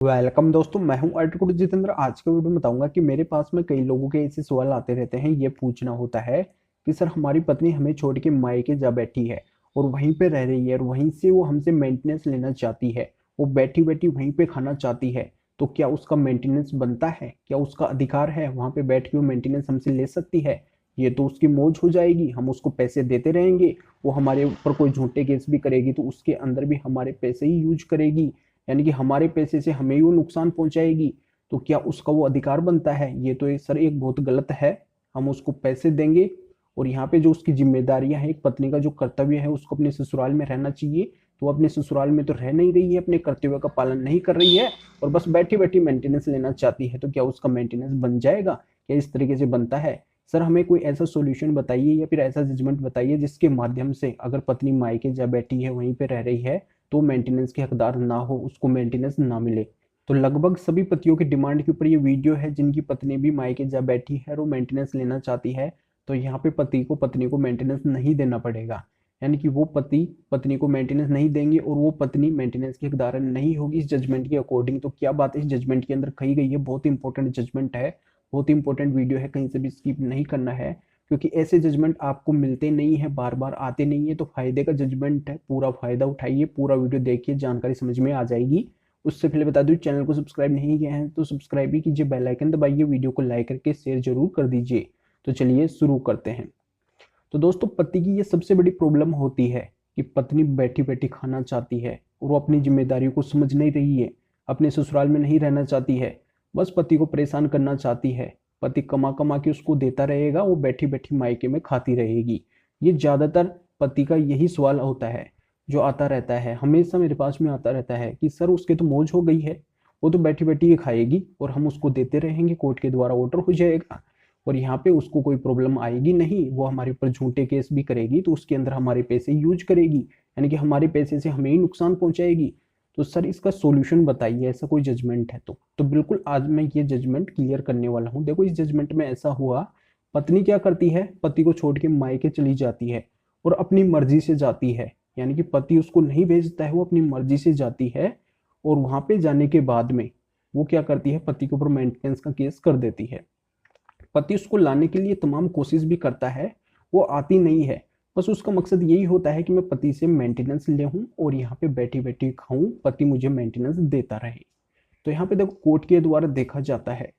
Welcome दोस्तों, मैं हूं आर्टिकल जितेंद्र। आज के वीडियो में बताऊंगा कि मेरे पास में कई लोगों के ऐसे सवाल आते रहते हैं। ये पूछना होता है कि सर हमारी पत्नी हमें छोड़ के मायके जा बैठी है और वहीं पे रह रही है और वहीं से वो हमसे मेंटेनेंस लेना चाहती है। वो बैठी बैठी वहीं पे खाना चाहती है, तो क्या उसका मेंटेनेंस बनता है? क्या उसका अधिकार है वहां पे बैठ के वो मेंटेनेंस हमसे ले सकती है? ये तो उसकी मौज हो जाएगी, हम उसको पैसे देते रहेंगे। वो हमारे ऊपर कोई झूठे केस भी करेगी तो उसके अंदर भी हमारे पैसे ही यूज करेगी, यानी कि हमारे पैसे से हमें ही वो नुकसान पहुंचाएगी। तो क्या उसका वो अधिकार बनता है? ये तो सर एक बहुत गलत है। हम उसको पैसे देंगे और यहाँ पे जो उसकी जिम्मेदारियां हैं, एक पत्नी का जो कर्तव्य है, उसको अपने ससुराल में रहना चाहिए। तो वो अपने ससुराल में तो रह नहीं रही है, अपने कर्तव्य का पालन नहीं कर रही है और बस बैठी बैठी मेंटेनेंस लेना चाहती है। तो क्या उसका मेंटेनेंस बन जाएगा? क्या इस तरीके से बनता है? सर हमें कोई ऐसा सॉल्यूशन बताइए या फिर ऐसा जजमेंट बताइए जिसके माध्यम से अगर पत्नी मायके जा बैठी है, वहीं पे रह रही है, तो मेंटेनेंस के हकदार ना हो, उसको मेंटेनेंस ना मिले। तो लगभग सभी पतियों की डिमांड के ऊपर ये वीडियो है जिनकी पत्नी भी मायके जा बैठी है और वो मेंटेनेंस लेना चाहती है। तो यहाँ पे पति को पत्नी को मेंटेनेंस नहीं देना पड़ेगा, यानी कि वो पति पत्नी को मेंटेनेंस नहीं देंगे और वो पत्नी मेंटेनेंस की हकदार नहीं होगी इस जजमेंट के अकॉर्डिंग। तो क्या बात इस जजमेंट के अंदर कही गई है? बहुत इंपॉर्टेंट जजमेंट है, बहुत इंपॉर्टेंट वीडियो है, कहीं से भी स्किप नहीं करना है, क्योंकि ऐसे जजमेंट आपको मिलते नहीं है, बार बार आते नहीं है। तो फायदे का जजमेंट है, पूरा फायदा उठाइए, पूरा वीडियो देखिए, जानकारी समझ में आ जाएगी। उससे पहले बता दूं, चैनल को सब्सक्राइब नहीं किया है तो सब्सक्राइब भी कीजिए, बेल आइकन दबाइए, वीडियो को लाइक करके शेयर जरूर कर दीजिए। तो चलिए शुरू करते हैं। तो दोस्तों, पति की ये सबसे बड़ी प्रॉब्लम होती है कि पत्नी बैठी बैठी खाना चाहती है और वो अपनी जिम्मेदारियों को समझ नहीं रही है, अपने ससुराल में नहीं रहना चाहती है, बस पति को परेशान करना चाहती है। पति कमा कमा के उसको देता रहेगा, वो बैठी बैठी मायके में खाती रहेगी। ये ज्यादातर पति का यही सवाल होता है, जो आता रहता है, हमेशा मेरे पास में आता रहता है कि सर उसके तो मौज हो गई है, वो तो बैठी बैठी ये खाएगी और हम उसको देते रहेंगे, कोर्ट के द्वारा ऑर्डर हो जाएगा और यहाँ पे उसको कोई प्रॉब्लम आएगी नहीं। वो हमारे ऊपर झूठे केस भी करेगी तो उसके अंदर हमारे पैसे यूज करेगी, यानी कि हमारे पैसे से हमें ही नुकसान पहुंचाएगी। तो सर इसका सॉल्यूशन बताइए, ऐसा कोई जजमेंट है तो बिल्कुल आज मैं ये जजमेंट क्लियर करने वाला हूँ। देखो, इस जजमेंट में ऐसा हुआ, पत्नी क्या करती है, पति को छोड़ के मायके चली जाती है और अपनी मर्जी से जाती है, यानी कि पति उसको नहीं भेजता है, वो अपनी मर्जी से जाती है। और वहां पे जाने के बाद में वो क्या करती है, पति के ऊपर मेंटेनेंस का केस कर देती है। पति उसको लाने के लिए तमाम कोशिश भी करता है, वो आती नहीं है। बस उसका मकसद यही होता है कि मैं पति से मेंटेनेंस ले हूँ और यहाँ पे बैठी बैठी खाऊं, पति मुझे मेंटेनेंस देता रहे। तो यहाँ पे देखो, कोर्ट के द्वारा देखा जाता है,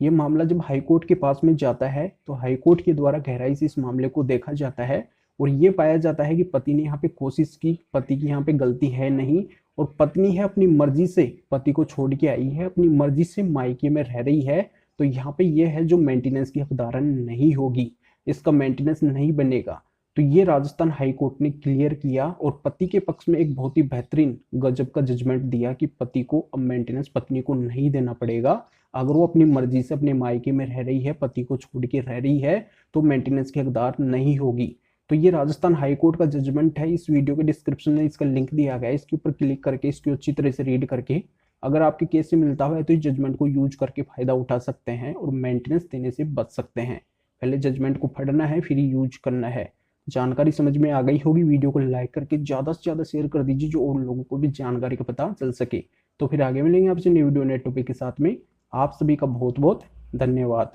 ये मामला जब हाई कोर्ट के पास में जाता है तो हाई कोर्ट के द्वारा गहराई से इस मामले को देखा जाता है और ये पाया जाता है कि पति ने यहाँ पे कोशिश की, पति की यहाँ पे गलती है नहीं और पत्नी है अपनी मर्जी से पति को छोड़ के आई है, अपनी मर्जी से मायके में रह रही है। तो यहाँ पे ये है जो मेंटेनेंस की हकदारन नहीं होगी, इसका मेंटेनेंस नहीं बनेगा। तो ये राजस्थान हाई कोर्ट ने क्लियर किया और पति के पक्ष में एक बहुत ही बेहतरीन गजब का जजमेंट दिया कि पति को अब मेंटेनेंस पत्नी को नहीं देना पड़ेगा। अगर वो अपनी मर्जी से अपने मायके में रह रही है, पति को छोड़ के रह रही है, तो मेंटेनेंस की हकदार नहीं होगी। तो ये राजस्थान हाई कोर्ट का जजमेंट है। इस वीडियो के डिस्क्रिप्शन में इसका लिंक दिया गया है, इसके ऊपर क्लिक करके इसको अच्छी तरह से रीड करके अगर आपके केस से मिलता है तो इस जजमेंट को यूज करके फायदा उठा सकते हैं और मेंटेनेंस देने से बच सकते हैं। पहले जजमेंट को पढ़ना है, फिर यूज करना है। जानकारी समझ में आ गई होगी, वीडियो को लाइक करके ज्यादा से ज्यादा शेयर कर दीजिए, जो और लोगों को भी जानकारी का पता चल सके। तो फिर आगे मिलेंगे आपसे नई वीडियो नए टॉपिक के साथ में। आप सभी का बहुत बहुत धन्यवाद।